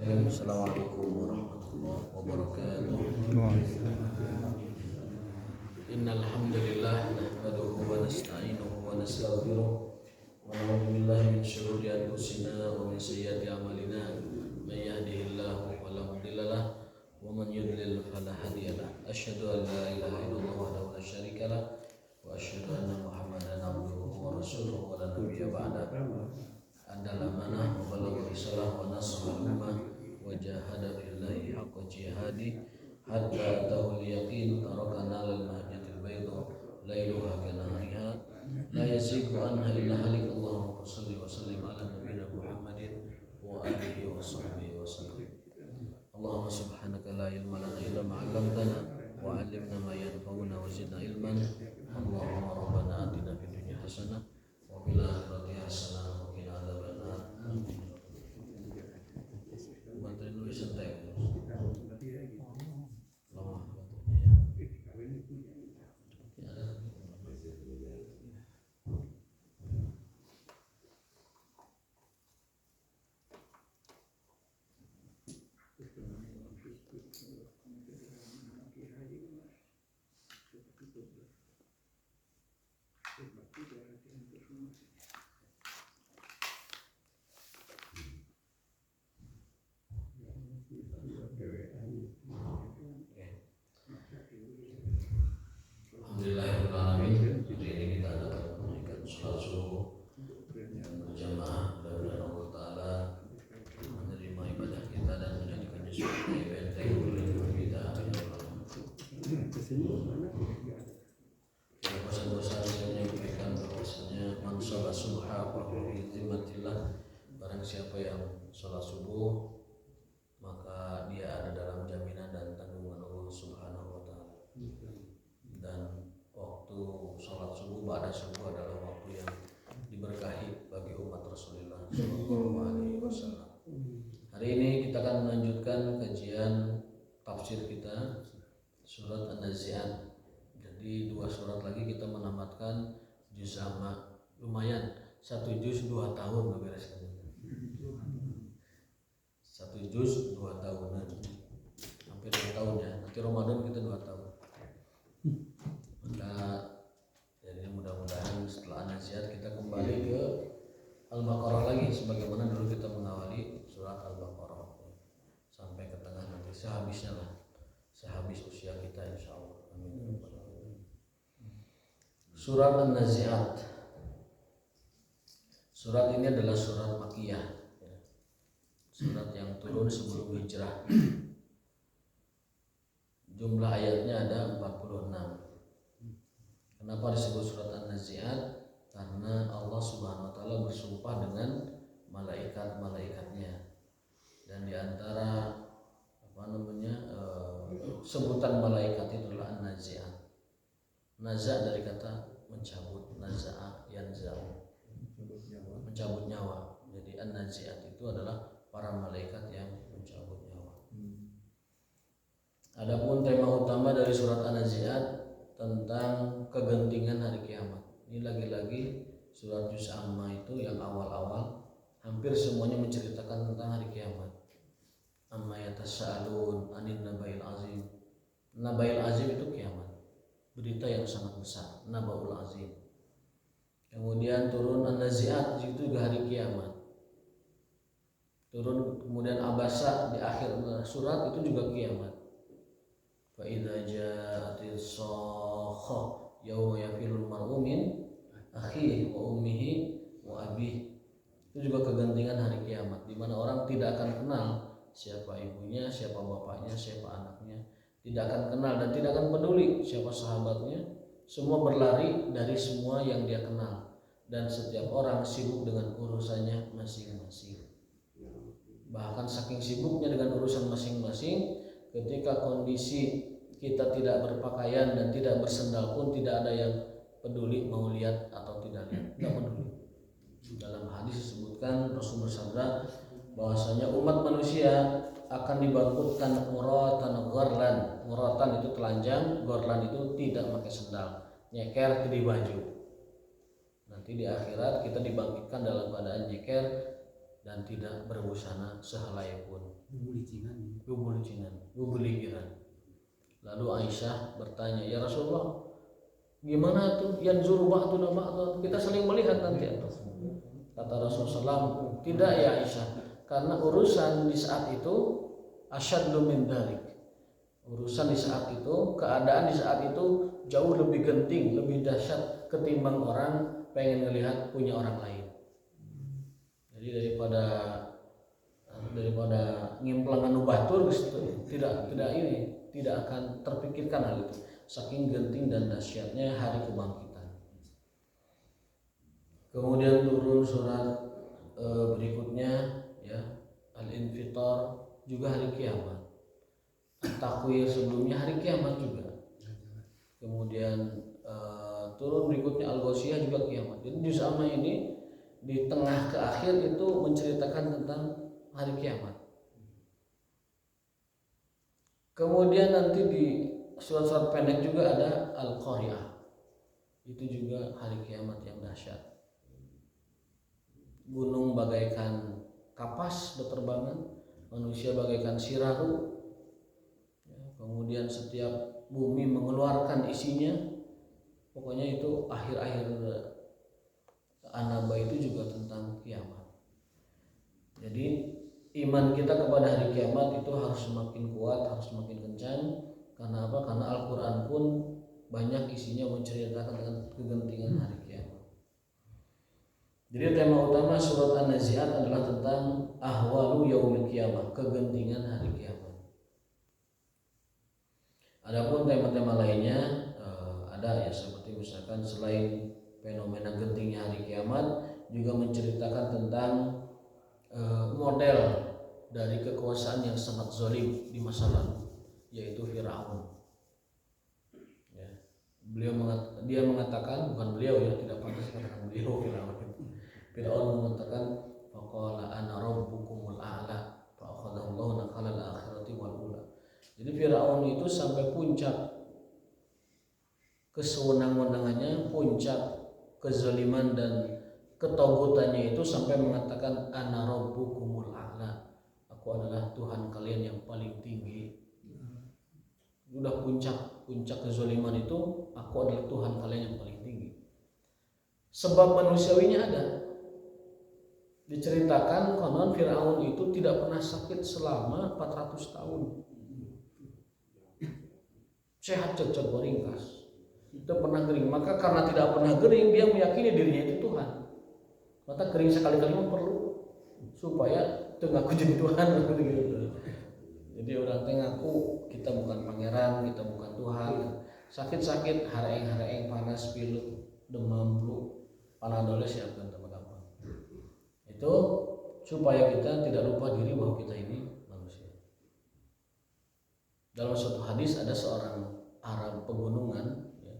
Assalamualaikum warahmatullahi wabarakatuh. Innal hamdalillah nahmaduhu wa nasta'inuhu wa nastaghfiruh wa na'udzu billahi min shururi anfusina wa min sayyiati a'malina. May yahdihillahu fala mudilla lahu wa man yudlil fala hadiya lahu. Asyhadu an la ilaha illallah wahdahu la syarika lahu wa asyhadu anna Muhammadan abduhu wa rasuluhu wa la nabiyya ba'da. Adal amanah wa balagha risalah wa nasrul ummah wa jahada fillahi haqqa jihadi hatta atahul yaqin tarakana lil mahjatil bayda lailuha kanahariha la yazigu anha illa halik. Allahumma shalli wa sallim ala nabiyyina Muhammadin wa alihi wa sahbihi wa sallam. Allahumma subhanaka la ilma lana illa ma 'allamtana wa 'allimna ma yanfa'una wa zidna ilman. Allahumma rabbana atina fid dunya hasanah wa fil akhirati hasanah wa qina adzabannar. Bantuin lu santai. Alhamdulillahirrahmanirrahim. Hari ini kita dapat menunaikan sholat subuh yang berjamaah. Mudah-mudahan Allah Ta'ala menerima ibadah kita dan menjadikannya sebagai benteng perlindungan kita. Pesan-pesan yang menyampaikan bahwasanya man sholat subha fa fi zimmatillah. Barang siapa yang sholat subuh maka dia ada dalam jaminan dan tanggungan Allah Subhanahu wa Ta'ala. Dan waktu sholat subuh ba'da subuh adalah waktu yang diberkahi bagi umat Rasulullah Sallallahu Alaihi Wasallam. Hari ini kita akan melanjutkan kajian tafsir kita surat An-Nazi'at. Jadi 2 surat lagi kita menamatkan juz amma. Lumayan, 1 juz 2 tahun bebereskan. 1 juz 2 tahunan, hampir 2 tahun ya. Nanti Ramadan kita 2 tahun. Maka jadi mudah-mudahan setelah An-Nazi'at kita kembali ke Al-Baqarah lagi, sebagaimana dulu kita mengawali surat Al-Baqarah sampai ke tengah nanti, sehabisnya lah, sehabis usia kita insyaallah. Amin. Surat An-Nazi'at. Surat ini adalah surat Makkiyah, surat yang turun sebelum hijrah. Jumlah ayatnya ada 46. Kenapa disebut surat An-Nazi'at? Karena Allah Subhanahu wa Ta'ala bersumpah dengan malaikat-malaikatnya. Dan diantara sebutan malaikat itu adalah An-Nazi'at. Naza' dari kata mencabut, naza'a yanza'u, mencabut nyawa. Jadi An-Nazi'at itu adalah para malaikat yang mencabut nyawa. Adapun tema utama dari surat An-Nazi'at tentang kegentingan hari kiamat. Ini lagi-lagi surat juz amma itu yang awal-awal hampir semuanya menceritakan tentang hari kiamat. Amma yatasaalun anin nabail azim. Nabail azim itu kiamat, berita yang sangat besar, nabaul azim. Kemudian turun An-Nazi'at itu juga hari kiamat. Turun kemudian Abasa di akhir surat itu juga kiamat. Fa idza ja'atis shakhah yauma yafirul mar'u min akhihi wa ummihi wa abihi. Itu juga kegentingan hari kiamat, di mana orang tidak akan kenal siapa ibunya, siapa bapaknya, siapa anaknya, tidak akan kenal dan tidak akan peduli siapa sahabatnya. Semua berlari dari semua yang dia kenal dan setiap orang sibuk dengan urusannya masing-masing. Bahkan saking sibuknya dengan urusan masing-masing, ketika kondisi kita tidak berpakaian dan tidak bersendal pun tidak ada yang peduli mau lihat atau tidak lihat, tidak peduli. Dalam hadis disebutkan Rasul bersabda bahwasanya umat manusia akan dibangkitkan uratan ghorlan. Uratan itu telanjang, ghorlan itu tidak pakai sendal, nyeker di baju. Nanti di akhirat kita dibangkitkan dalam keadaan nyeker dan tidak berbusana sehelai pun. Bubulicinan. Bubulikiran. Lalu Aisyah bertanya, ya Rasulullah, gimana tuh yanzuru ba'duna ba'dhan, kita saling melihat nanti atau? Kata Rasulullah SAW, tidak ya Aisyah, karena urusan di saat itu asyaddu min dzalik. Urusan di saat itu, keadaan di saat itu jauh lebih genting, lebih dahsyat ketimbang orang pengen melihat punya orang lain. Jadi daripada ngimplangan batur gitu, tidak akan terpikirkan hal itu. Saking genting dan dahsyatnya hari kebangkitan. Kemudian turun surat berikutnya, ya, Al-Infitar, juga hari kiamat. Takwir sebelumnya hari kiamat juga. Kemudian turun berikutnya Al-Ghasyiyah juga kiamat. Jadi juz amma ini di tengah ke akhir itu menceritakan tentang hari kiamat. Kemudian nanti di surat-surat pendek juga ada Al-Qari'ah. Itu juga hari kiamat yang dahsyat. Gunung bagaikan kapas berterbangan, manusia bagaikan sirahu. Kemudian setiap bumi mengeluarkan isinya. Pokoknya itu akhir-akhir An-Naba itu juga tentang kiamat. Jadi iman kita kepada hari kiamat itu harus semakin kuat, harus semakin kencang. Karena apa? Karena Al-Quran pun banyak isinya menceritakan tentang kegentingan hari kiamat. Jadi tema utama surat An-Nazi'at adalah tentang ahwalu yaumil kiamah, kegentingan hari kiamat. Adapun tema-tema lainnya ada, ya, seperti misalkan selain fenomena gentingnya hari kiamat, juga menceritakan tentang model dari kekuasaan yang sangat zalim di masa lalu, yaitu Firaun. Ya. Dia mengatakan, bukan beliau, ya, tidak pantas katakan beliau, Firaun mengatakan, faqala ana rabbukumul a'la fa akhadahu Allahu nakala al-akhirati wal ula. Jadi Firaun itu sampai puncak kesewenang-wenangannya, puncak kezaliman dan ketogutannya itu sampai mengatakan ana rabbukumul a'la, aku adalah Tuhan kalian yang paling tinggi. Udah puncak kezaliman itu, aku adalah Tuhan kalian yang paling tinggi. Sebab manusiawinya ada. Diceritakan konon Firaun itu tidak pernah sakit selama 400 tahun. Sehat cocok ringkas. Tidak pernah kering. Maka karena tidak pernah kering, dia meyakini dirinya itu Tuhan. Maka kering sekali-kali perlu supaya tengahku jadi Tuhan. Jadi orang tengahku, kita bukan pangeran, kita bukan Tuhan. Sakit-sakit, hareeng panas, pilek, demam, flu, panadol siapkan teman-teman. Itu supaya kita tidak lupa diri bahwa kita ini manusia. Dalam suatu hadis ada seorang Arab pegunungan, ya,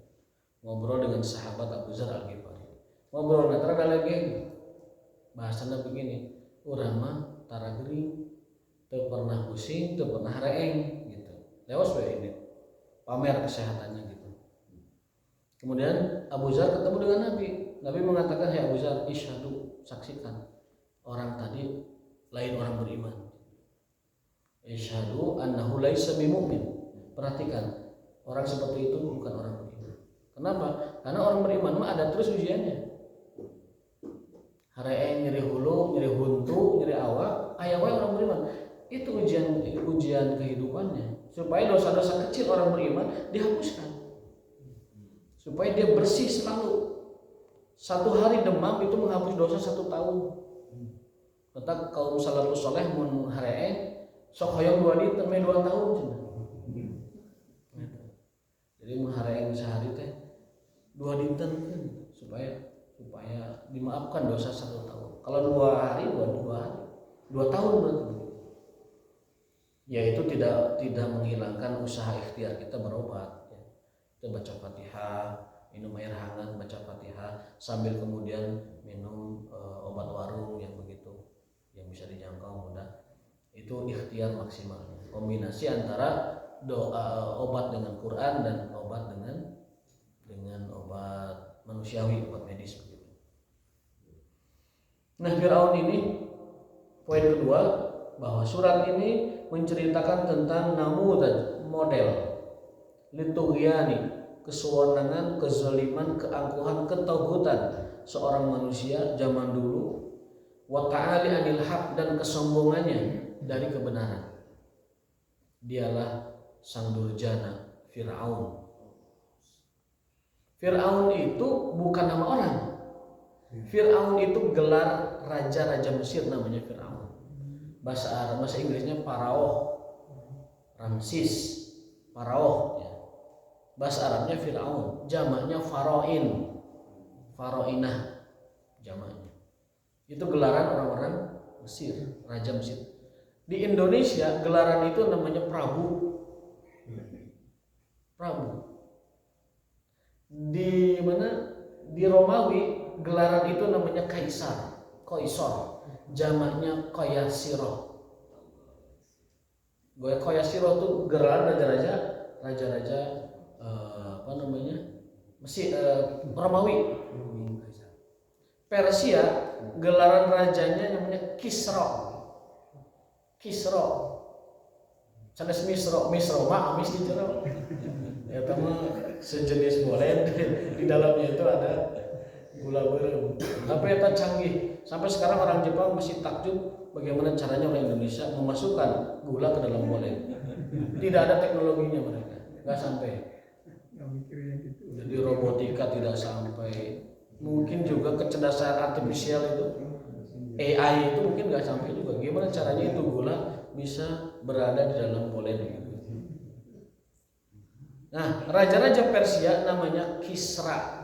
ngobrol dengan sahabat Abu Dzar Al-Ghifari. Ngobrol netara lagi, bahasanya begini, urang mah tara gering, teu pernah pusing, teu pernah reeng gitu. Lewas we ini. Pamer kesehatannya gitu. Kemudian Abu Dzar ketemu dengan Nabi. Nabi mengatakan, "Hai Abu Dzar, isyhadu, saksikan. Orang tadi lain orang beriman. Isyhadu annahu laisa bimumin." Perhatikan, orang seperti itu bukan orang beriman. Kenapa? Karena orang beriman mah ada terus ujiannya. Hareeng, nyeri hulu, nyeri huntu, nyeri awak, aya wae orang beriman. Itu ujian kehidupannya. Supaya dosa-dosa kecil orang beriman dihapuskan. Supaya dia bersih selalu. Satu hari demam itu menghapus dosa 1 tahun. Tetap kaum salafus saleh mun hareeng sok hoyong 2 dinten 2 tahun cenah. Jadi mun hareeng sehari teh 2 dinten supaya dimaafkan dosa 1 tahun. Kalau 2 hari 2 tahun berarti. Ya itu tidak menghilangkan usaha ikhtiar kita berobat, ya. Kita baca Fatihah, minum air hangat, baca Fatihah sambil kemudian minum obat warung yang begitu, yang bisa dijangkau mudah. Itu ikhtiar maksimalnya. Kombinasi antara obat dengan Quran dan obat dengan obat manusiawi, obat medis begitu. Nah, Firaun ini Poin kedua, bahwa surat ini menceritakan tentang namudaj, model litughyani, kesewenangan, kezaliman, keangkuhan, ketauhudan seorang manusia zaman dulu, wa ta'ali anil haq, dan kesombongannya dari kebenaran. Dialah sang durjana Fir'aun. Fir'aun itu bukan nama orang. Fir'aun itu gelar raja-raja Mesir, namanya Fir'aun. Bahasa Inggrisnya Pharaoh, Ramses, Pharaoh ya. Bahasa Arabnya Fir'aun, jamaknya Farain, Farainah jamaknya. Itu gelaran orang-orang Mesir, raja Mesir. Di Indonesia gelaran itu namanya Prabu. Prabu. Di mana? Di Romawi gelaran itu namanya Kaisar, Koisor, jamaknya Koyasiro. Koyasiro itu gelaran raja-raja Mesir, Romawi. Persia gelaran rajanya namanya Kisra. Sanes Misro, amis gitu loh. Ya teman sejenis boleh di dalamnya itu ada gula berem. Tapi itu canggih. Sampai sekarang orang Jepang masih takjub bagaimana caranya orang Indonesia memasukkan gula ke dalam boleh. Tidak ada teknologinya mereka, nggak sampai. Jadi robotika tidak sampai. Mungkin juga kecerdasan artifisial itu, AI itu mungkin nggak sampai juga. Gimana caranya itu gula bisa berada di dalam boleh gitu. Nah, raja-raja Persia namanya Kisra.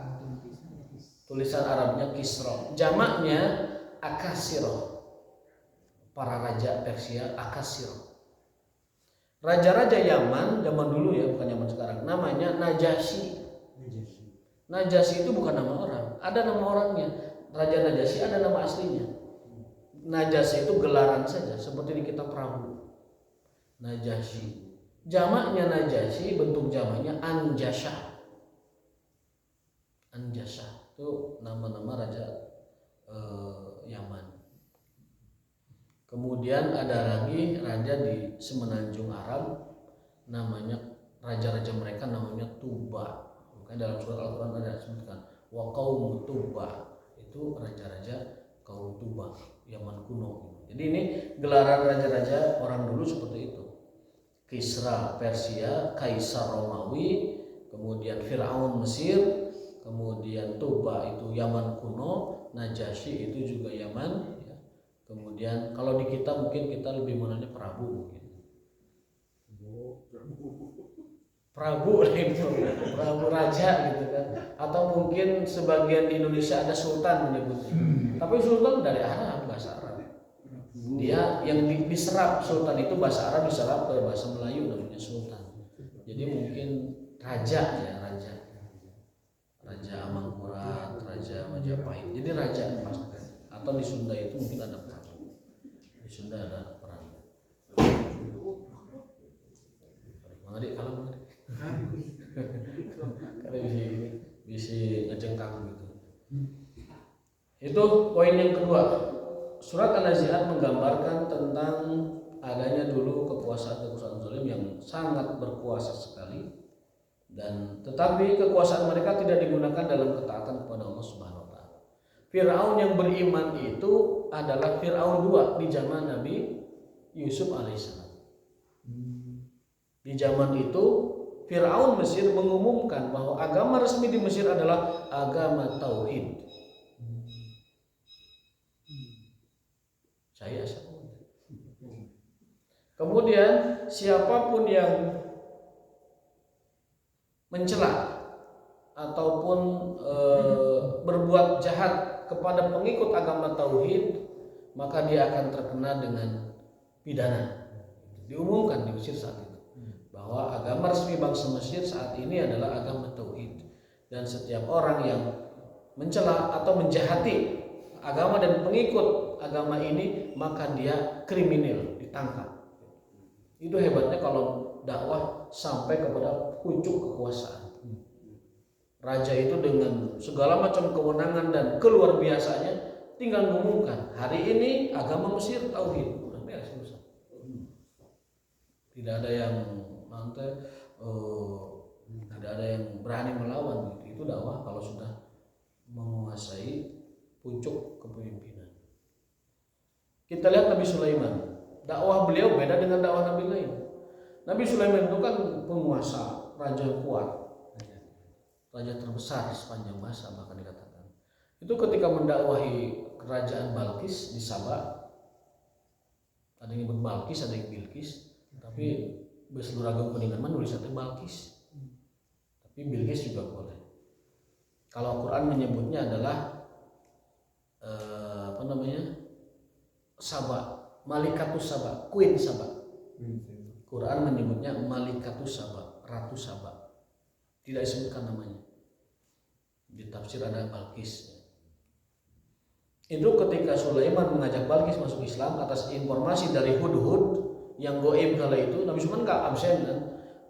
Tulisan Arabnya Kisra. Jamaknya Akasiro. Para raja Persia Akasiro. Raja-raja Yaman zaman dulu ya, bukan zaman sekarang, namanya Najasyi. Najasyi itu bukan nama orang, ada nama orangnya. Raja Najasyi ada nama aslinya. Najasyi itu gelaran saja, seperti di kitab Prabu. Najasyi. Jamaknya Najasyi, bentuk jamaknya Anjasha. Anjasha itu nama-nama raja Yaman. Kemudian ada lagi raja di semenanjung Arab, namanya raja-raja mereka namanya Tuba. Makanya dalam surat Al-Quran ada disebutkan wa qaum Tuba, itu raja-raja kaum Tuba Yaman kuno. Jadi ini gelaran raja-raja orang dulu seperti itu. Kisra Persia, Kaisar Romawi, kemudian Fir'aun Mesir, kemudian Tuba itu Yaman kuno, Najasyi itu juga Yaman ya. Kemudian kalau di kita mungkin kita lebih mengenalnya Prabu mungkin. Prabu itu Prabu raja gitu kan. Atau mungkin sebagian di Indonesia ada sultan menyebutnya. Tapi sultan dari Arab, bahasa Arab. Dia yang diserap sultan itu bahasa Arab diserap ke bahasa Melayu namanya sultan. Jadi mungkin raja ya, raja Amangkurat, raja Majapahit. Jadi raja maksudnya. Atau di Sunda itu mungkin ada perang. Di Sunda ada perang. Mengadik kalau mengadik. Karena bisa ngejengkang gitu. Itu poin yang kedua. Surat An-Nazi'at menggambarkan tentang adanya dulu kekuasaan zalim yang sangat berkuasa sekali, dan tetapi kekuasaan mereka tidak digunakan dalam ketaatan kepada Allah Subhanahu wa taala. Firaun yang beriman itu adalah Firaun II di zaman Nabi Yusuf alaihissalam. Di zaman itu Firaun Mesir mengumumkan bahwa agama resmi di Mesir adalah agama tauhid. Saya kemudian siapapun yang mencela ataupun berbuat jahat kepada pengikut agama tauhid, maka dia akan terkena dengan pidana. Diumumkan di Mesir saat itu bahwa agama resmi bangsa Mesir saat ini adalah agama tauhid, dan setiap orang yang mencela atau menjahati agama dan pengikut agama ini maka dia kriminal, ditangkap. Itu hebatnya kalau dakwah sampai kepada pucuk kekuasaan. Raja itu dengan segala macam kewenangan dan keluar biasanya tinggal mengumumkan hari ini agama Mesir tauhid, udah beres urusan. Tidak ada yang nanti tidak ada yang berani melawan gitu. Itu dakwah kalau sudah menguasai pucuk kepemimpinan. Kita lihat Nabi Sulaiman, dakwah beliau beda dengan dakwah Nabi lain. Nabi Sulaiman itu kan penguasa, raja yang kuat, raja terbesar sepanjang masa bahkan dikatakan. Itu ketika mendakwahi kerajaan Balkis di Sabah, ada yang nyebut Balkis, ada yang Bilqis, tapi berseluruh agama peninggalan nulisannya Balkis, tapi Bilqis juga boleh. Kalau Quran menyebutnya adalah Sabah, Malikatus Sabah, Queen Sabah. Quran menyebutnya Malikatus Sabah, Ratu Sabah. Tidak disebutkan namanya. Di tafsir ada Balkis. Itu ketika Sulaiman mengajak Balkis masuk Islam atas informasi dari Hudhud yang goib kala itu, Nabi Sulaiman nggak absen kan?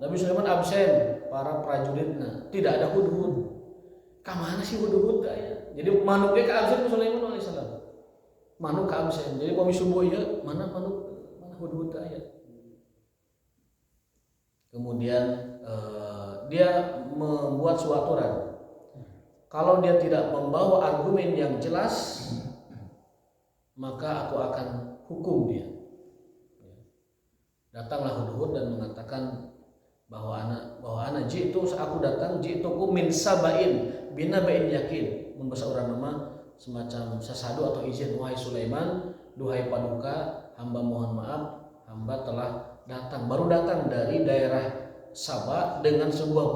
Nabi Sulaiman absen, para prajuritnya tidak ada Hudhud. Kamana sih Hudhud ya? Jadi manuknya ke absen Sulaiman alaihissalam. Manuk ke absen. Jadi kami subuh ya mana Hudhud ya? Kemudian dia membuat suatu aturan. Kalau dia tidak membawa argumen yang jelas, maka aku akan hukum dia. Datanglah Hudhud dan mengatakan bahwa anak jitu aku datang jituku min sabain binabain yakin. Bahasa orang nama semacam sesadu atau izin, wahai Sulaiman, duhai paduka, hamba mohon maaf, hamba telah baru datang dari daerah Sabah dengan sebuah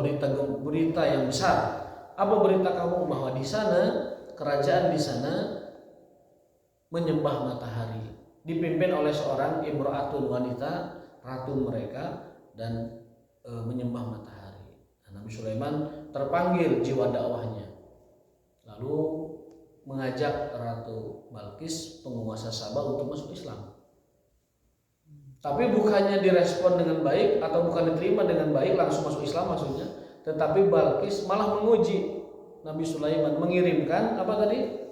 berita yang besar. Apa berita kamu? Bahwa di sana kerajaan di sana menyembah matahari, dipimpin oleh seorang imro'atun, wanita ratu mereka, dan menyembah matahari. Nabi Sulaiman terpanggil jiwa dakwahnya, lalu mengajak Ratu Balkis penguasa Sabah untuk masuk Islam. Tapi bukannya direspon dengan baik atau bukan diterima dengan baik langsung masuk Islam maksudnya, tetapi Balkis malah menguji Nabi Sulaiman, mengirimkan apa tadi?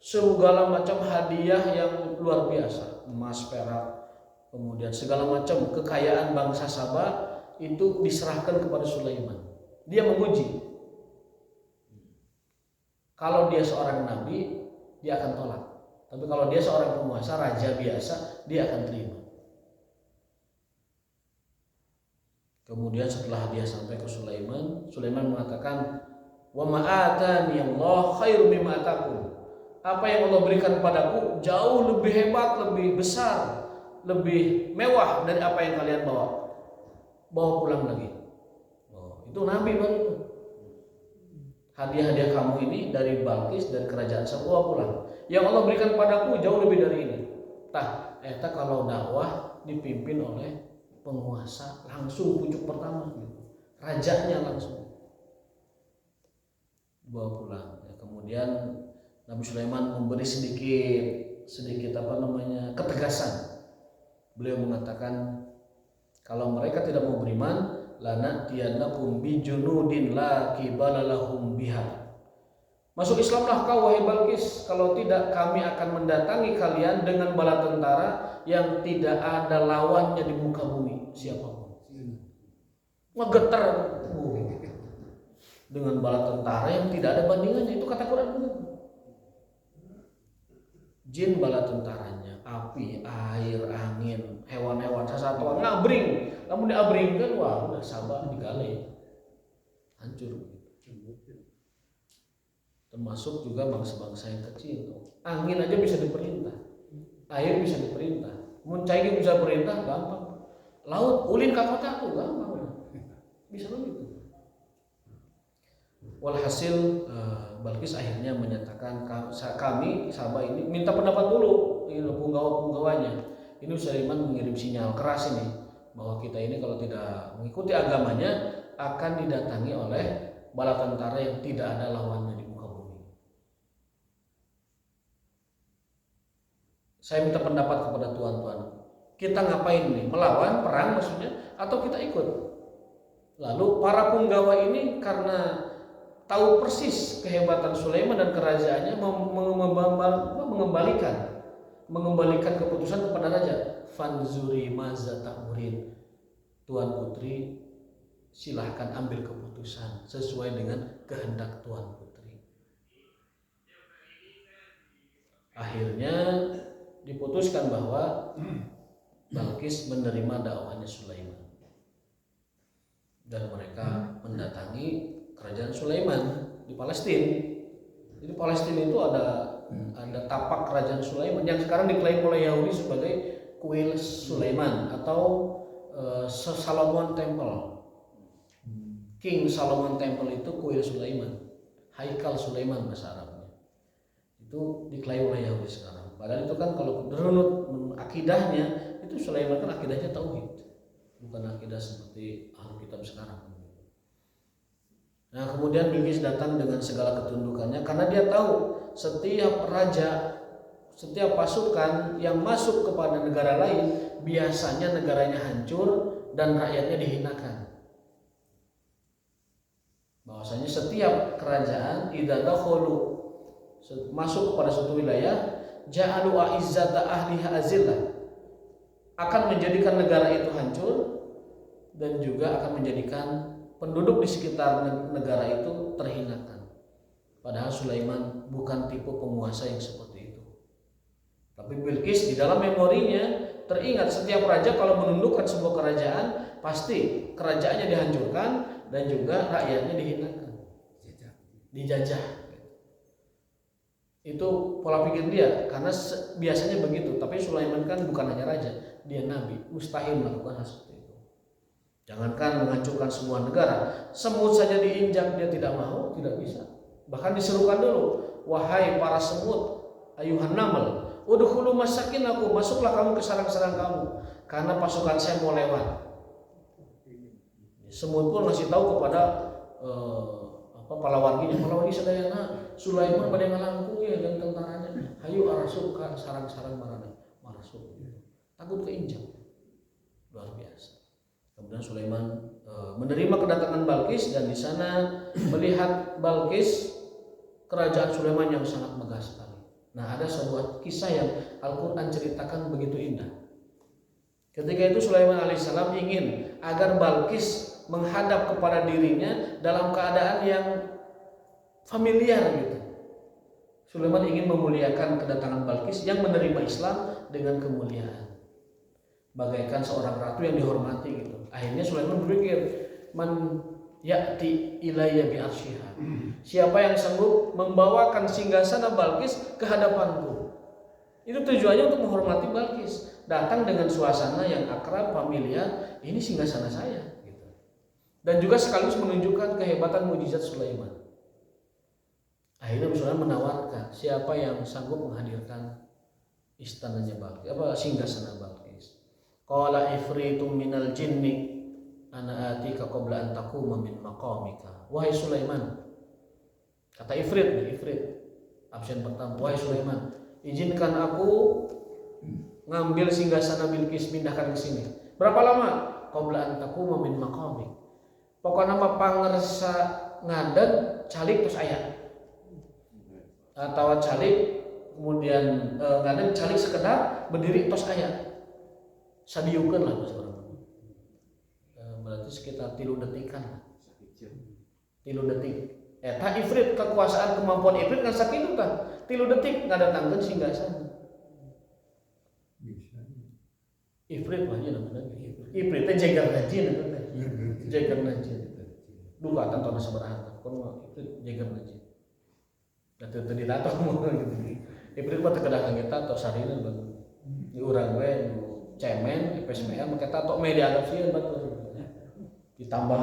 Segala macam hadiah yang luar biasa, emas, perak, kemudian segala macam kekayaan bangsa Sabah itu diserahkan kepada Sulaiman. Dia menguji. Kalau dia seorang nabi, dia akan tolak. Tapi kalau dia seorang penguasa, raja biasa, dia akan terima. Kemudian setelah dia sampai ke Sulaiman, Sulaiman mengatakan, "Wa ma atani Allah khairum mimma atakum." Apa yang Allah berikan padaku jauh lebih hebat, lebih besar, lebih mewah dari apa yang kalian bawa. Bawa pulang lagi. Oh, itu Nabi baru itu. Hadiah-hadiah kamu ini dari Balkis dan kerajaan Sabah pulang. Yang Allah berikan padaku jauh lebih dari ini. Tah, eta kalau dakwah dipimpin oleh penguasa langsung pucuk pertama gitu. Rajanya langsung bawa pulang. Ya, kemudian Nabi Sulaiman memberi sedikit ketegasan. Beliau mengatakan kalau mereka tidak mau beriman, lanatiyannakum bijunudin la qibala lahum biha. Masuk Islamlah kau wahai Balkis, kalau tidak kami akan mendatangi kalian dengan bala tentara yang tidak ada lawannya di muka bumi siapapun. Ngegetar dengan bala tentara yang tidak ada bandingannya, itu kata Quran benar. Jin bala tentaranya, api, air, angin, hewan-hewan sasatuan ngabring. Namun diabringkan, wah udah Sabah digale, hancur. Termasuk juga bangsa-bangsa yang kecil. Angin aja bisa diperintah, air bisa diperintah, muncaigi bisa perintah gampang. Laut ulin ka kota tuh gampang, bisa begitu. Walhasil Balkis akhirnya menyatakan kami Sabah ini minta pendapat dulu penggawa-penggawanya. Ini Sulaiman mengirim sinyal keras ini bahwa kita ini kalau tidak mengikuti agamanya akan didatangi oleh bala tentara yang tidak ada lawannya di muka bumi. Saya minta pendapat kepada tuan-tuan. Kita ngapain nih? Melawan, perang maksudnya, atau kita ikut? Lalu para punggawa ini karena tahu persis kehebatan Sulaiman dan kerajaannya, mengembalikan keputusan kepada raja. Fanzuri maza ta'murin, Tuan Putri silahkan ambil keputusan sesuai dengan kehendak Tuan Putri. Akhirnya diputuskan bahwa Balkis menerima dakwahnya Sulaiman dan mereka mendatangi kerajaan Sulaiman di Palestina. Jadi Palestina itu ada tapak kerajaan Sulaiman yang sekarang diklaim oleh Yahudi sebagai kuil Sulaiman atau Solomon Temple. King Solomon Temple itu kuil Sulaiman, Haikal Sulaiman bahasa Arabnya. Itu diklaim oleh Yahudi sekarang. Padahal itu kan kalau runut akidahnya, itu Sulaiman kan akidahnya tauhid, bukan akidah seperti ahli kitab sekarang. Nah kemudian Bilqis datang dengan segala ketundukannya karena dia tahu setiap raja, setiap pasukan yang masuk kepada negara lain biasanya negaranya hancur dan rakyatnya dihinakan. Bahwasanya setiap kerajaan idza dakhulu masuk kepada suatu wilayah ja'alu a'izzata ahliha azillah, akan menjadikan negara itu hancur dan juga akan menjadikan penduduk di sekitar negara itu terhinakan. Padahal Sulaiman bukan tipe penguasa yang seperti itu. Tapi Bilqis di dalam memorinya teringat setiap raja kalau menundukkan sebuah kerajaan pasti kerajaannya dihancurkan dan juga rakyatnya dihinakan, dijajah. Itu pola pikir dia karena biasanya begitu. Tapi Sulaiman kan bukan hanya raja, dia nabi, mustahil melakukan hal seperti itu. Jangankan menghancurkan sebuah negara, semut saja diinjak dia tidak mau, tidak bisa. Bahkan diserukan dulu, wahai para semut, ayuhan namal, udkhulu masakinakum, masuklah kamu ke sarang-sarang kamu, karena pasukan saya mau lewat. Semut pun ngasih tahu kepada pahlawan sadayana Sulaiman pada ngalangkung ya dan tentaranya, hayu arasuk ke sarang-sarang marana, marasuk. Takut keinjak. Luar biasa. Kemudian Sulaiman menerima kedatangan Balqis dan di sana melihat Balqis kerajaan Sulaiman yang sangat megah sekali. Nah, ada sebuah kisah yang Al-Qur'an ceritakan begitu indah. Ketika itu Sulaiman alaihissalam ingin agar Balqis menghadap kepada dirinya dalam keadaan yang familiar gitu. Sulaiman ingin memuliakan kedatangan Balqis yang menerima Islam dengan kemuliaan, bagaikan seorang ratu yang dihormati gitu. Akhirnya Sulaiman berpikir, man ya'ti ilayya bi arsyiha, siapa yang sanggup membawakan singgasana Balqis ke hadapanku. Itu tujuannya untuk menghormati Balqis, datang dengan suasana yang akrab, familiar, ini singgasana saya gitu. Dan juga sekaligus menunjukkan kehebatan mukjizat Sulaiman. Akhirnya Sulaiman menawarkan siapa yang sanggup menghadirkan istananya Balqis, singgasana Balqis. Qala ifritum minal jinni ana atika qabla an taquma min maqamika. Wahai Sulaiman, kata ifrit, absen pertama, wahai Sulaiman, izinkan aku ngambil singgasana Bilqis, pindahkan ke sini. Berapa lama? Qabla an taquma min maqamik. Pokoknya mah pangersa ngadeg calik terus aya. Atau calik kemudian ngadeg calik sekedar berdiri terus aya. Sadiukeun lah bahasa urang. Berarti sekitar 3 detikan lah. 3 detik. Eta ifrit kekuasaan kemampuan ifrit kan sakitu tah. 3 detik ngadatangkeun singgasana. Ifrit mah nya namanya ifrit teh jagar najin eta teh. Jagar najin. Duka tantona sabaraha kon mah ifrit jagar najin. Da teu ditato mah gitu. Ifrit mah teu kedah kangge tato sarina bagus. Di urang we cemen PSMA make tato media adopsieun batur. Ditambah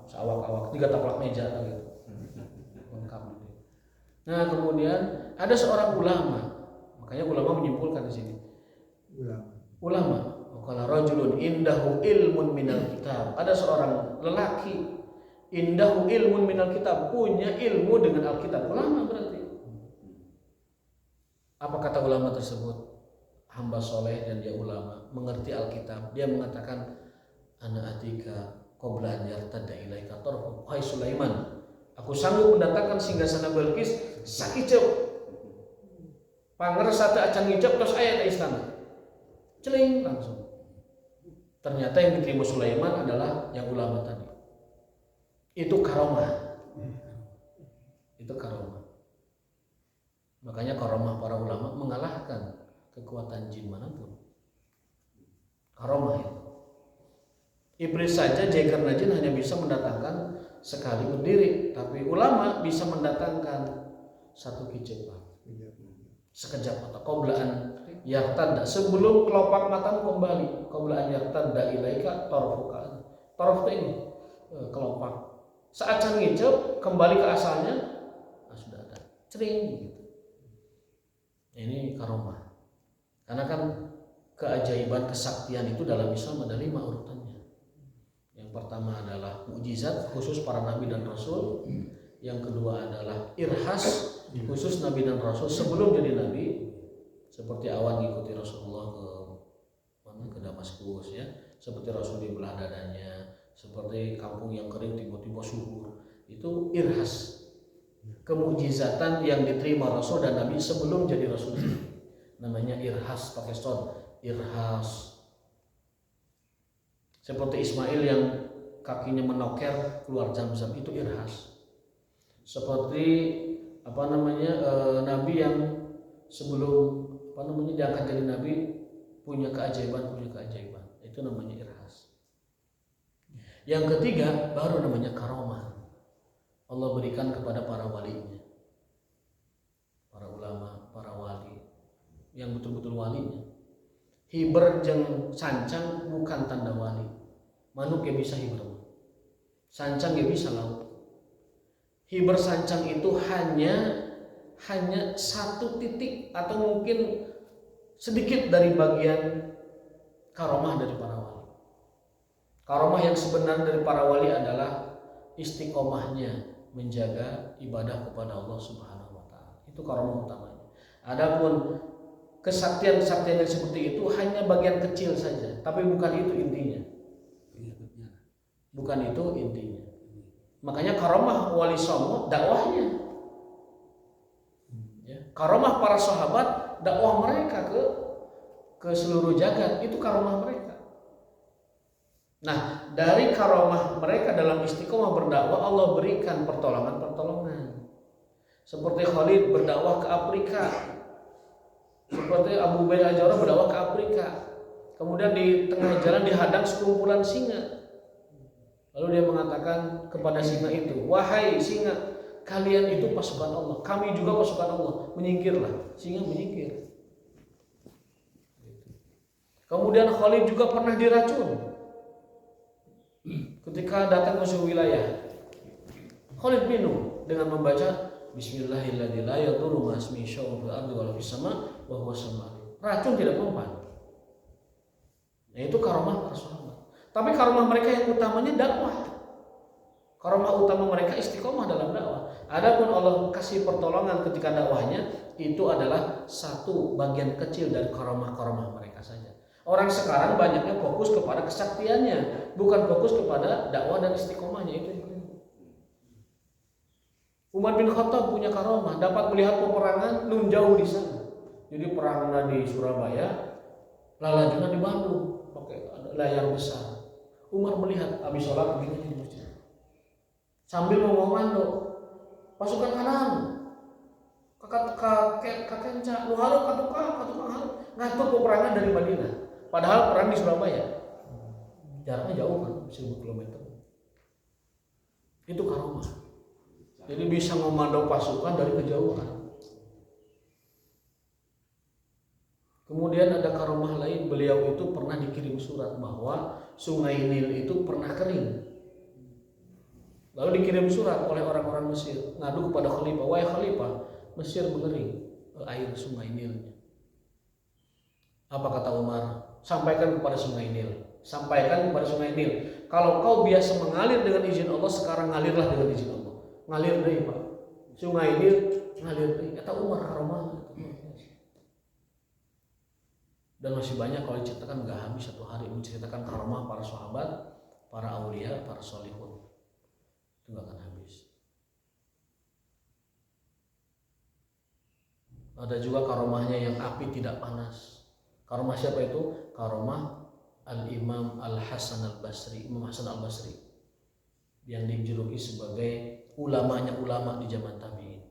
sawak-awak 3 taplak meja gitu. Lengkap. Nah, kemudian ada seorang ulama. Makanya ulama menyimpulkan di sini. Ulama qala rajulun indahu ilmun minal kitab. Ada seorang lelaki indahu ilmun minal kitab, punya ilmu dengan Alkitab. Ulama berarti. Apa kata ulama tersebut? Hamba soleh dan dia ulama, mengerti Alkitab. Dia mengatakan ana atika qabla an yartadda ilaika tarfu. Wahai Sulaiman, Aku sanggup mendatangkan singgasana Bilqis sakicep. Pangersa teu acan ngicep tos aya di istana. Celing langsung. Ternyata yang diterima Sulaiman adalah yang ulama tadi. Itu karomah. Itu karomah. Makanya karomah para ulama mengalahkan kekuatan jin manapun. Karomah itu. Iblis saja Jagerna jin hanya bisa mendatangkan sekali berdiri, tapi ulama bisa mendatangkan satu kicepan, sekejap mata, qoblaan yartadda, sebelum kelopak matamu kembali, qoblaan yartadda ilaika tarfuka. Tarf itu ini kelopak. Saat can ngicep kembali ke asalnya, sudah ada cering begitu. Ini karomah. Karena kan keajaiban kesaktian itu dalam Islam ada 5 urutannya. Yang pertama adalah mukjizat khusus para nabi dan rasul. Yang kedua adalah irhas khusus nabi dan rasul sebelum jadi nabi, seperti awan mengikuti Rasulullah ke Damaskus ya, seperti Rasul dibelah dadanya, seperti kampung yang kering tiba-tiba subur. Itu irhas, kemukjizatan yang diterima Rasul dan Nabi sebelum jadi Rasul. Namanya irhas, pakai son, irhas. Seperti Ismail yang kakinya menoker keluar Zam-Zam, itu irhas. Seperti Nabi yang sebelum diangkat jadi Nabi punya keajaiban, itu namanya irhas. Yang ketiga baru namanya karomah. Allah berikan kepada para walinya, para ulama, para wali yang betul-betul walinya. Hiber jeung sancang bukan tanda wali. Manuk ya bisa hiber, sancang ya bisa laut. Hiber sancang itu hanya satu titik atau mungkin sedikit dari bagian karomah dari para wali. Karomah yang sebenarnya dari para wali adalah istiqomahnya menjaga ibadah kepada Allah Subhanahu wa taala. Itu karomah utamanya. Adapun kesaktian-kesaktian yang seperti itu hanya bagian kecil saja, tapi bukan itu intinya. Bukan itu intinya. Makanya karomah wali songo dakwahnya. Ya, karomah para sahabat dakwah mereka ke seluruh jagat, itu karomah mereka. Nah, dari karomah mereka dalam istiqomah berdakwah, Allah berikan pertolongan-pertolongan. Seperti Khalid berdakwah ke Afrika, seperti Abu Ubaid al-Jarrah berdakwah ke Afrika. Kemudian di tengah jalan dihadang sekumpulan singa. Lalu dia mengatakan kepada singa itu, "Wahai singa, kalian itu pasukan Allah, kami juga pasukan Allah, menyingkirlah." Singa menyingkir. Kemudian Khalid juga pernah diracun ketika datang ke suatu wilayah. Khalid minum dengan membaca Bismillahirrahmanirrahim, la yadurru ma ismihi syai'un fil ardi wala fis sama wa huwa samiul. Racun tidak mempan. Nah, itu karomah para sahabat. Tapi karomah mereka yang utamanya dakwah. Karomah utama mereka istiqomah dalam dakwah. Adapun Allah kasih pertolongan ketika dakwahnya, itu adalah satu bagian kecil dari karomah-karomah mereka saja. Orang sekarang banyaknya fokus kepada kesaktiannya, bukan fokus kepada dakwah dan istiqomahnya. Itu yang keliru. Umar bin Khattab punya karomah, dapat melihat peperangan nun jauh di sana. Jadi perangnya di Surabaya, lalajuna di Bandung, pakai layar besar. Umar melihat habis sholat begini di masjid, sambil mengomando, pasukan kanan, kakenca, nuhalo katukang halo, ngatur peperangan dari Madinah. Padahal perang di Surabaya, jaraknya jauh kan, 1000 km. Itu karomah. Jadi bisa memandang pasukan dari kejauhan. Kemudian ada karomah lain, beliau itu pernah dikirim surat bahwa Sungai Nil itu pernah kering. Lalu dikirim surat oleh orang-orang Mesir, ngadu kepada Khalifah, "Wahai Khalifah, Mesir mengering air Sungai Nilnya." Apa kata Umar? Sampaikan kepada Sungai Nil. Sampaikan kepada Sungai Nil, kalau kau biasa mengalir dengan izin Allah, sekarang ngalirlah dengan izin Allah. Ngalir deh Pak. Sungai Nil ngalir deh. Kata Umar karomah. Dan masih banyak kalau diceritakan nggak habis satu hari menceritakan karomah para sahabat, para aulia, para solihun. Itu nggak akan habis. Ada juga karomahnya yang api tidak panas. Karomah siapa itu? Karomah Al-Imam Al-Hasan Al-Basri, Imam Hasan Al-Basri, yang dijuluki sebagai ulamanya ulama di zaman tabi'in.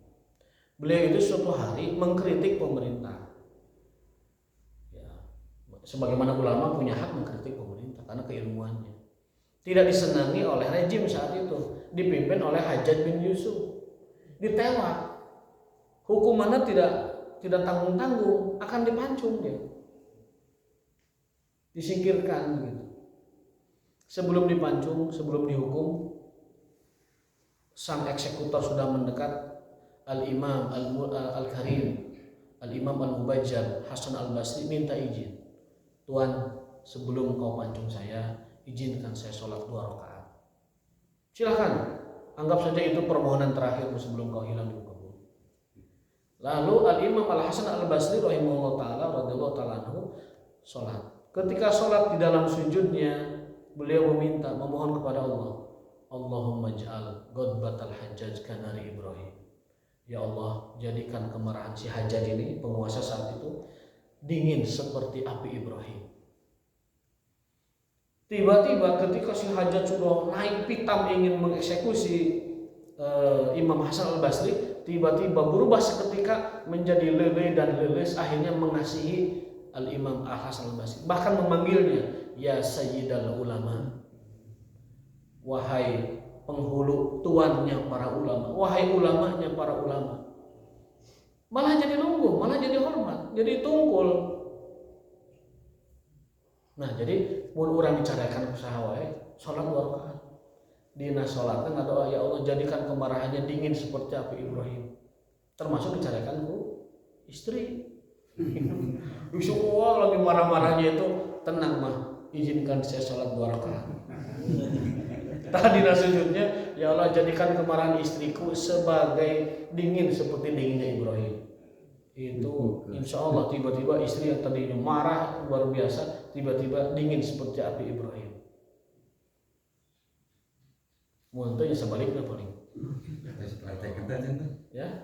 Beliau itu suatu hari mengkritik pemerintah. Ya, sebagaimana ulama punya hak mengkritik pemerintah karena keilmuannya. Tidak disenangi oleh rejim saat itu, dipimpin oleh Hajjaj bin Yusuf. Ditewak. Hukumannya tidak tanggung-tanggung, akan dipancung dia. Disingkirkan gitu. Sebelum dipancung, sebelum dihukum, sang eksekutor sudah mendekat. Al-Imam Al-Karim, Al-Imam Al-Mubajjal Hasan Al-Basri minta izin. Tuan, sebelum kau pancung saya, izinkan saya sholat 2 rakaat. Silakan, anggap saja itu permohonan terakhir sebelum kau hilang di muka bumi. Lalu Al-Imam Al-Hasan Al-Basri rahimahullah ta'ala radhiyallahu ta'ala anhu sholat. Ketika sholat di dalam sujudnya, beliau memohon kepada Allah, Allahumma ja'al ghadbatal Hajjaj kanari Ibrahim. Ya Allah, jadikan kemarahan si Hajjaj ini, penguasa saat itu, dingin seperti api Ibrahim. Tiba-tiba ketika si Hajjaj sudah naik pitam ingin mengeksekusi Imam Hasan Al-Basri, tiba-tiba berubah seketika menjadi leleh dan leles, akhirnya mengasihi Al-Imam Hasan Al-Basri, bahkan memanggilnya ya Sayyidal Ulama, wahai penghulu, tuannya para ulama, wahai ulamanya para ulama. Malah jadi lungguh, malah jadi hormat, jadi tungkul. Nah, jadi mun urang dicarakan usaha wae salat 2 rakaat. Dina salatna ngadoa, ya Allah jadikan kemarahannya dingin seperti api Ibrahim. Termasuk dicarakan ku istri. Semua lagi marah-marahnya itu, tenang mah, izinkan saya salat 2 rakaat. Tadi sujudnya, ya Allah jadikan kemarahan istriku sebagai dingin seperti dinginnya Ibrahim. Itu insya Allah tiba-tiba istri yang tadinya marah luar biasa, tiba-tiba dingin seperti api Ibrahim. Muntahnya sebaliknya paling. Ya,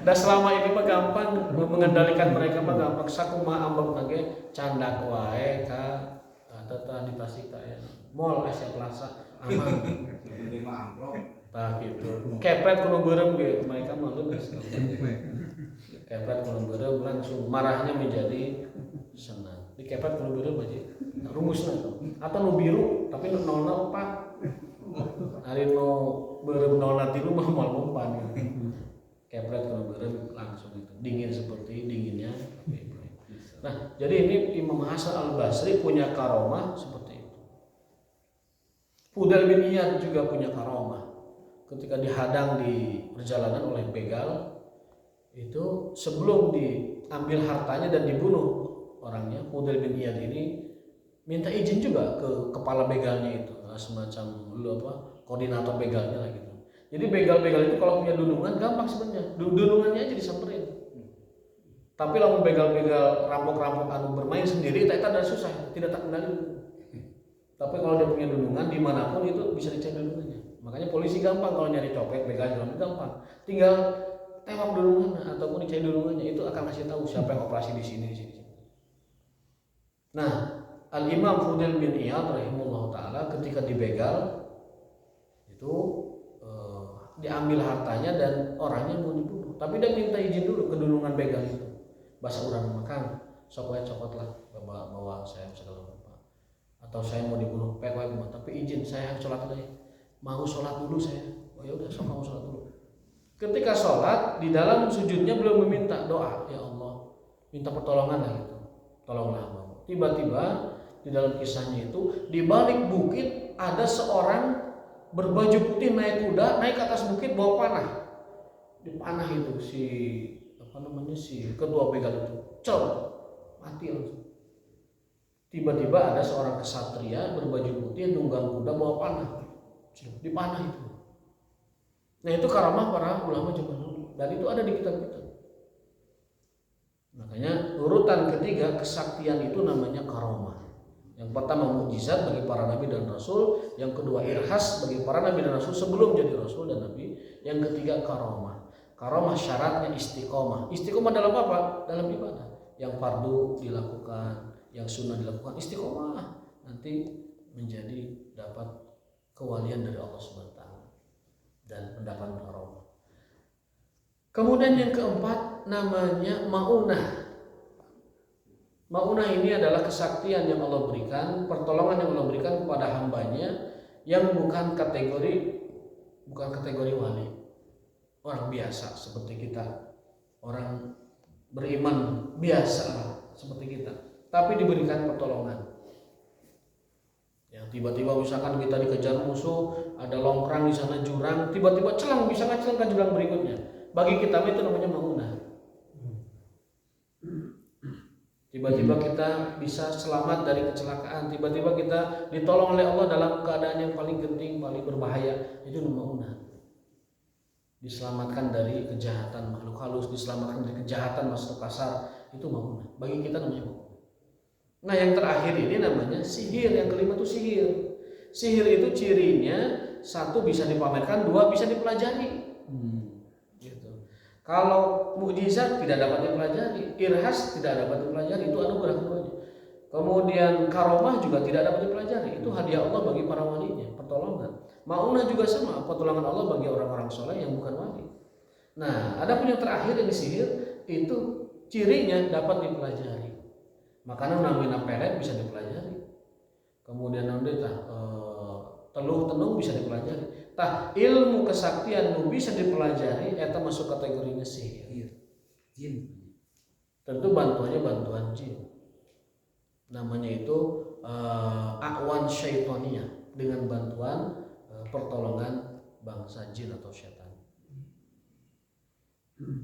dan selama ini mah gampang mengendalikan mereka mah gampang. Sakuma ambek nage candak wae ka tata di Tasik ya. Mall Asia Plaza aman. Tah gitu. Kepret kudu beureum ge mereka mah leuneus. Kepret kudu beureum langsung marahnya menjadi senang. Di kepret kudu beureum aja. Rumusna tuh. Atau nu biru tapi nu nolna 4. Ari nu beureum nolna 3 mah moal umpan. Kepret kudu beureum langsung itu. Dingin seperti dinginnya api Ibrahim. Nah, jadi ini Imam Hasan Al-Basri punya karomah seperti itu. Fudail bin Iyad juga punya karomah. Ketika dihadang di perjalanan oleh begal, itu sebelum diambil hartanya dan dibunuh orangnya, Fudail bin Iyad ini minta izin juga ke kepala begalnya itu, semacam koordinator begalnya lah gitu. Jadi begal-begal itu kalau punya dunungan gampang sebenarnya, dunungannya aja disamperin. Tapi lamun begal-begal rampok-rampok anu bermain sendiri, itu ada susah, tidak terkendali. Tapi kalau dia punya dunungan dimanapun itu bisa dicari dunungannya. Makanya polisi gampang kalau nyari copet, begal gampang. Tinggal tembak dunungannya ataupun dicari dunungannya, itu akan kasih tahu siapa yang operasi di sini. Nah, Al-Imam Fudail bin Iyad rahimahullah ta'ala ketika dibegal itu diambil hartanya dan orangnya mau dibunuh. Tapi dia minta izin dulu ke dunungan begal itu. Bahasa urang makan, sok wae copot lah bawa saya segala rupa. Atau saya mau dibunuh, pek wae tapi izin saya harus sholat dulu. Mau sholat dulu saya. Oh ya udah, sok kamu sholat dulu. Ketika sholat di dalam sujudnya belum meminta doa, ya Allah, minta pertolongan lah gitu. Tolonglah hambamu. Tiba-tiba di dalam kisahnya itu di balik bukit ada seorang berbaju putih naik kuda, naik ke atas bukit bawa panah. Di panah itu si ketua begal itu mati langsung. Tiba-tiba ada seorang kesatria berbaju putih nunggang kuda bawa panah di panah itu. Nah itu karamah para ulama zaman dulu dan itu ada di kitab-kitab. Makanya urutan ketiga kesaktian itu namanya karamah. Yang pertama mukjizat bagi para nabi dan rasul, yang kedua irhas bagi para nabi dan rasul sebelum jadi rasul dan nabi, yang ketiga karamah. Karamah syaratnya istiqomah. Istiqomah dalam apa? Dalam ibadah. Yang fardu dilakukan, yang sunnah dilakukan, istiqomah nanti menjadi dapat kewalian dari Allah Subhanahu wa taala dan mendapat karamah. Kemudian yang keempat namanya maunah. Maunah ini adalah kesaktian yang Allah berikan, pertolongan yang Allah berikan kepada hambanya yang bukan kategori wali, orang biasa seperti kita, orang beriman biasa seperti kita, tapi diberikan pertolongan. Yang tiba-tiba misalkan kita dikejar musuh, ada longkrang di sana jurang, tiba-tiba celang bisa ngacelang ke jurang berikutnya. Bagi kita itu namanya maunah. Tiba-tiba kita bisa selamat dari kecelakaan, tiba-tiba kita ditolong oleh Allah dalam keadaan yang paling genting, paling berbahaya, itu maunah. Diselamatkan dari kejahatan makhluk halus, diselamatkan dari kejahatan makhluk kasar, itu maunah. Bagi kita namanya maunah. Nah yang terakhir ini namanya sihir, yang kelima itu sihir. Sihir itu cirinya satu bisa dipamerkan, dua bisa dipelajari. Kalau mukjizat tidak dapat dipelajari, irhas tidak dapat dipelajari, itu anugerah keduanya. Kemudian karomah juga tidak dapat dipelajari, itu hadiah Allah bagi para walinya, pertolongan. Maunah juga sama, pertolongan Allah bagi orang-orang soleh yang bukan wali. Nah, ada pun yang terakhir yang sihir itu cirinya dapat dipelajari. Makanya namanya pelet bisa dipelajari. Kemudian namanya teluh tenung bisa dipelajari. Tah ilmu kesaktian nu bisa dipelajari eta masuk kategorinya sihir. Jin. Tentu bantuannya bantuan jin. Namanya itu a'wan syaitonia, dengan bantuan pertolongan bangsa jin atau setan.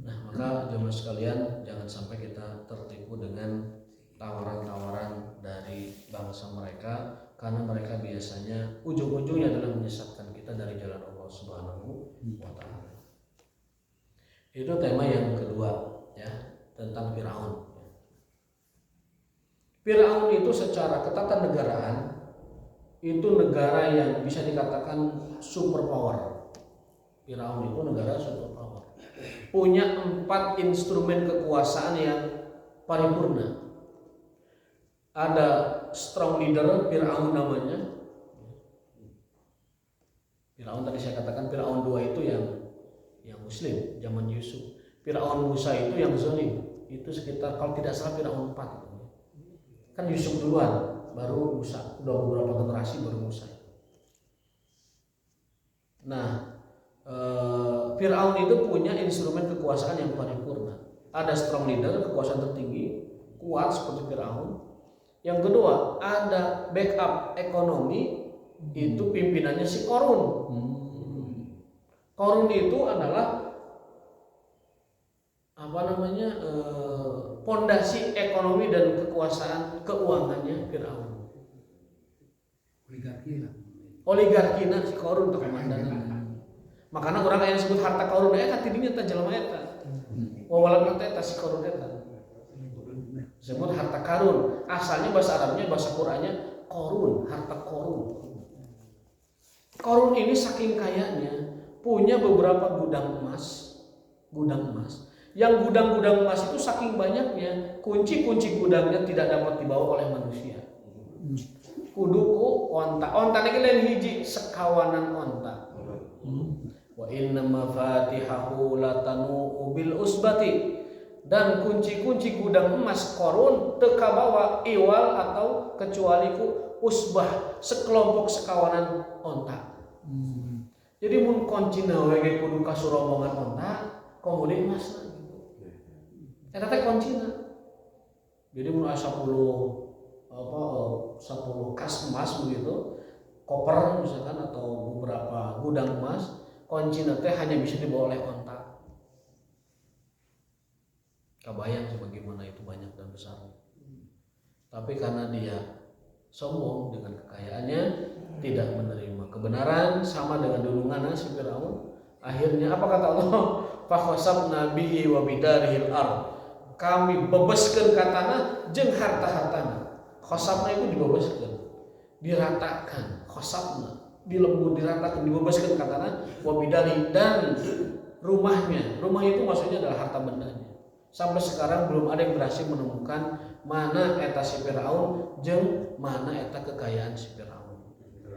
Nah, maka jemaah sekalian jangan sampai kita tertipu dengan tawaran-tawaran dari bangsa mereka, karena mereka biasanya ujung-ujungnya adalah menyesatkan kita dari jalan Allah Subhanahu wa taala. Itu tema yang kedua ya, tentang Firaun. Firaun itu secara ketatanegaraan itu negara yang bisa dikatakan superpower. Firaun itu negara superpower. Punya 4 instrumen kekuasaan yang paripurna. Ada strong leader, Firaun namanya. Firaun tadi saya katakan Firaun 2 itu yang muslim zaman Yusuf. Firaun Musa itu yang zalim. Itu sekitar kalau tidak salah Firaun 4 itu. Kan Yusuf duluan, baru Musa. Udah beberapa generasi baru Musa. Nah, Firaun itu punya instrumen kekuasaan yang paripurna. Ada strong leader, kekuasaan tertinggi, kuat seperti Firaun. Yang kedua, ada backup ekonomi, itu pimpinannya si Korun. Korun itu adalah pondasi ekonomi dan kekuasaan keuangannya Firaun. Oligarki si Korun itu komandannya. Makanya orang yang disebut harta Korun eta tidinya teh jelema eta. Wawalan eta si Korun eta. Disebut harta karun, asalnya bahasa Arabnya, bahasa Qur'annya korun, harta korun. Korun ini saking kayanya punya beberapa gudang emas. Yang gudang-gudang emas itu saking banyaknya, kunci-kunci gudangnya tidak dapat dibawa oleh manusia. Kuduku onta ini lain hiji sekawanan onta. Wa inna mafatihahu latanu bil usbati. Dan kunci-kunci gudang emas Korun teka bawa iwal atau kecuali ku usbah, sekelompok sekawanan onta. Jadi mun kuncina we kudu kasurombongan onta, kemudian emas gitu. Eta teh kuncina. Jadi mun aya 10 kas emas begitu, koper misalkan atau beberapa gudang emas, kuncina teh hanya bisa dibawa oleh onta. Kebayang sebagaimana itu banyak dan besar. Tapi karena dia sombong dengan kekayaannya, tidak menerima kebenaran, sama dengan dulungan si Firaun. Akhirnya apa kata Allah? Fakhasabna bihi wa bidarihil ard. Kami bebeskeun ka tanah jeung harta-hartana. khosabna itu dibebaskan, diratakan, khosabna dilembur, diratakan, dibebaskan katanya, wabidali, dan rumahnya. Rumah itu maksudnya adalah harta bendanya. Sampai sekarang belum ada yang berhasil menemukan mana eta si Firaun jeung mana eta kekayaan si Firaun.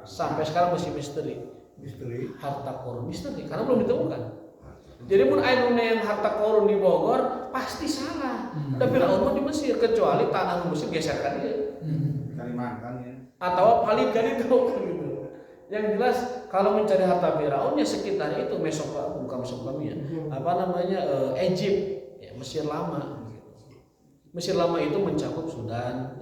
Sampai sekarang masih misteri. Harta korun misteri karena belum ditemukan. Jadi mun aya yang harta korun di Bogor pasti salah. Da Firaun mah di Mesir, kecuali tanah Mesir geser ka dieu. Kalimantan ya. Atau paling kali itu gitu. Yang jelas kalau mencari harta Firaun ya sekitar itu bukan Mesopotamia. Apa namanya? Egypt, ya, Mesir lama gitu. Mesir lama itu mencakup Sudan,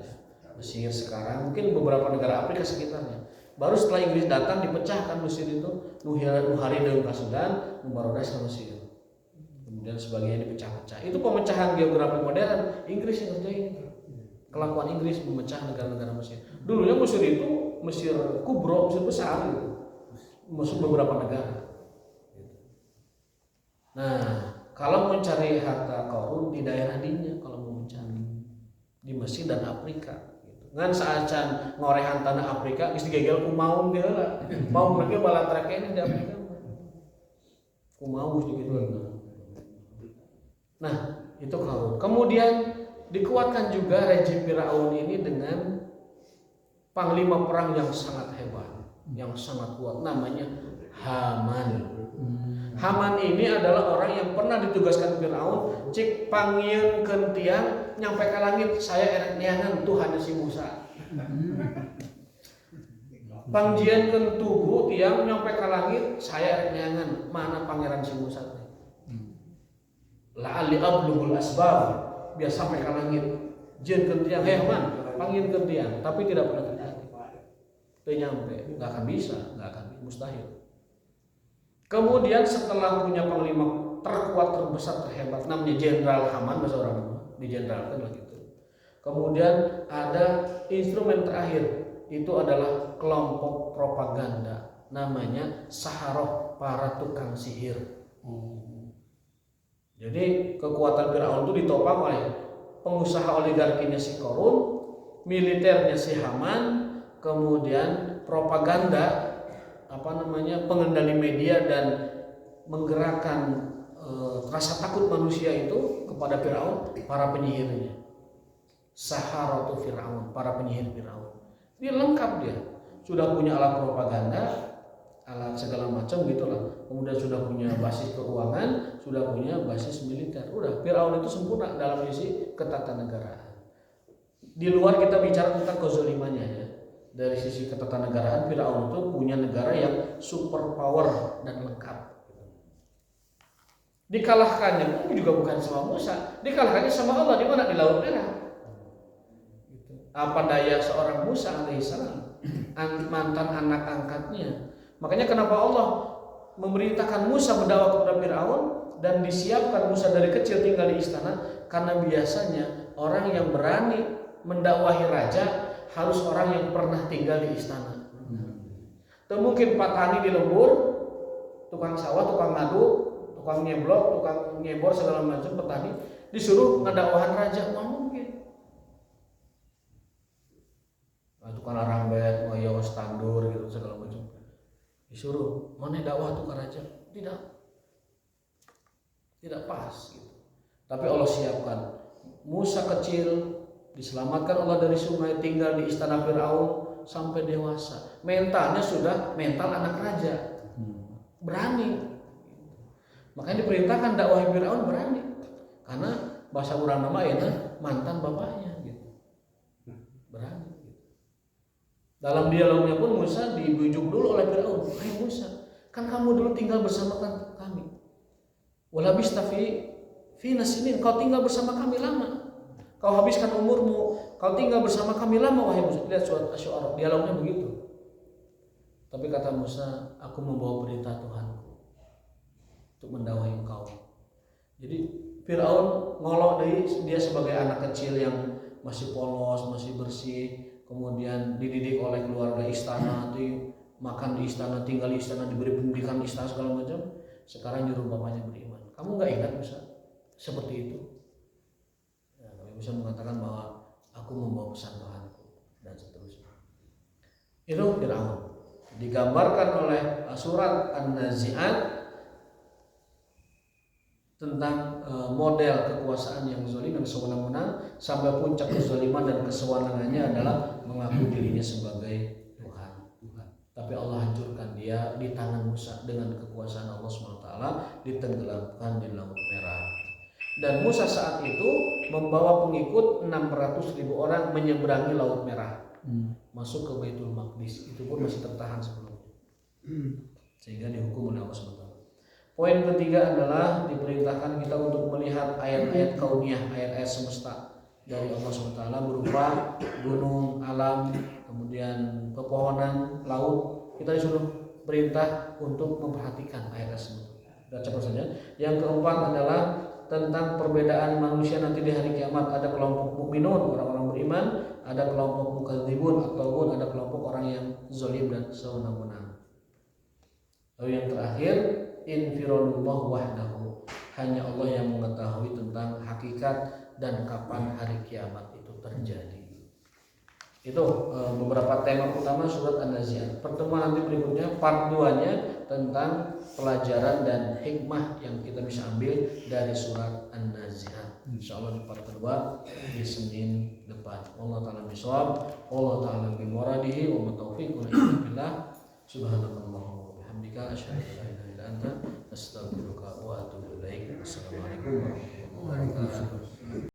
Mesir sekarang, mungkin beberapa negara Afrika sekitarnya. Baru setelah Inggris datang dipecahkan Mesir itu, Nuhari ke Sudan, Nubarodas ke Mesir. Kemudian sebagian dipecah-pecah. Itu pemecahan geografi modern, Inggris yang ngerjain. Kelakuan Inggris memecah negara-negara Mesir. Dulunya Mesir itu Mesir kubro, Mesir besar gitu. Masuk beberapa negara. Nah, kalau mencari harta korun di daerah dinya, kalau mau mencari di Mesir dan Afrika. Ngan saacan ngorehan tanah Afrika geus digegel ku maung dia lah. Maung mereka balatrakena di Afrika. Ku maung geus digitueun. Nah, itu Qarun. Kemudian dikuatkan juga rejim Firaun ini dengan panglima perang yang sangat hebat, yang sangat kuat, namanya Haman. Haman ini adalah orang yang pernah ditugaskan Firaun cik pangieun tiang nyampe ke langit, saya erek neangan Tuhan si Musa. Pangjieun tubuh tiang nyampe ke langit, saya erek neangan mana pangeran si Musa teh. La'ali ablughul asbab, biar sampai ke langit. Jieun tiang, heh man, pangieun tiang, tapi tidak pernah terjadi. Teu nyampe, enggak akan bisa, mustahil. Kemudian setelah punya panglima terkuat, terbesar, terhebat, namanya Jenderal Haman, bahasa orang dijenderalkan lah gitu. Kemudian ada instrumen terakhir, itu adalah kelompok propaganda, namanya Saharoh, para tukang sihir. Jadi kekuatan Firaun itu ditopang oleh pengusaha oligarkinya si Qarun, militernya si Haman, kemudian propaganda, pengendali media dan menggerakkan rasa takut manusia itu kepada Firaun, para penyihirnya. Saharatu Firaun, para penyihir Firaun. Dia lengkap dia. Sudah punya alat propaganda, alat segala macam gitulah. Kemudian sudah punya basis keuangan, sudah punya basis militer. Udah, Firaun itu sempurna dalam sisi ketatanegaraan. Di luar kita bicara tentang kezalimannya ya. Dari sisi ketatanegaraan, Firaun itu punya negara yang super power dan lengkap. Dikalahkannya juga bukan sama Musa, dikalahkannya sama Allah di mana? Di Laut Merah. Apa daya seorang Musa alaihissalam, mantan anak angkatnya. Makanya kenapa Allah memerintahkan Musa berdakwah kepada Firaun dan disiapkan Musa dari kecil tinggal di istana, karena biasanya orang yang berani mendakwahi raja harus orang yang pernah tinggal di istana. Itu mungkin petani di lembur, tukang sawah, tukang ngadu, tukang nyeblok, tukang nyebor segala macam petani disuruh ngedakwahan raja, mau mungkin. Tukang arambet, ngoyos, tandur gitu segala macam. Disuruh mana dakwah tukang raja? Tidak pas gitu. Tapi Allah siapkan Musa kecil, diselamatkan Allah dari sungai, tinggal di istana Firaun sampai dewasa. Mentalnya sudah mental anak raja, berani. Makanya diperintahkan dakwah Firaun berani, karena bahasa orang nama ya mantan bapaknya gitu, berani. Dalam dialognya pun Musa dibujuk dulu oleh Firaun, hai Musa, kan kamu dulu tinggal bersama kami. Walabista fi nasinin, kau tinggal bersama kami lama. Kau habiskan umurmu, kau tinggal bersama kami lama wahai Musa. Lihat surat Asy-Syu'ara, dialognya begitu. Tapi kata Musa, aku membawa perintah Tuhanku untuk mendakwahi engkau. Jadi Firaun ngolok dia sebagai anak kecil yang masih polos, masih bersih, kemudian dididik oleh keluarga istana, makan di istana, tinggal di istana, diberi pendidikan istana segala macam. Sekarang nyuruh bapaknya beriman. Kamu nggak ingat Musa seperti itu? Musa mengatakan bahwa aku membawa pesan Tuhanku. Itu Fir'aun. Digambarkan oleh surat An-Nazi'at tentang model kekuasaan yang zalim dan sewenang-wenang sampai puncak kezaliman dan kesewenangannya adalah mengaku dirinya sebagai Tuhan. Tapi Allah hancurkan dia di tangan Musa dengan kekuasaan Allah SWT, ditenggelamkan di Laut Merah. Dan Musa saat itu membawa pengikut 600.000 orang menyeberangi Laut Merah, masuk ke Baitul Maqdis. Itu pun masih tertahan sebelumnya, sehingga dihukum oleh Allah SWT. Poin ketiga adalah diperintahkan kita untuk melihat ayat-ayat kauniyah, ayat-ayat semesta dari Allah SWT berupa gunung, alam, kemudian pepohonan, laut. Kita disuruh perintah untuk memperhatikan ayat tersebut. Kita catat saja. Yang keempat adalah tentang perbedaan manusia nanti di hari kiamat. Ada kelompok mukminun, orang-orang beriman, ada kelompok mukadzibun ataupun ada kelompok orang yang zalim dan sewenang-wenang. Lalu yang terakhir, infiradullah wahdahu, hanya Allah yang mengetahui tentang hakikat dan kapan hari kiamat itu terjadi. Itu beberapa tema utama surat An-Nazi'at. Pertemuan nanti berikutnya part 2-nya tentang pelajaran dan hikmah yang kita bisa ambil dari surat An-Nazi'at. Insyaallah di part kedua di Senin depan. Allah taala bisawab, Allah taala bi muradihi wa taufiq wa billah. Subhanallah wa bihamdika asyhadu an la ilaha illa anta astaghfiruka wa atubu ilaik. Assalamualaikum warahmatullahi wabarakatuh.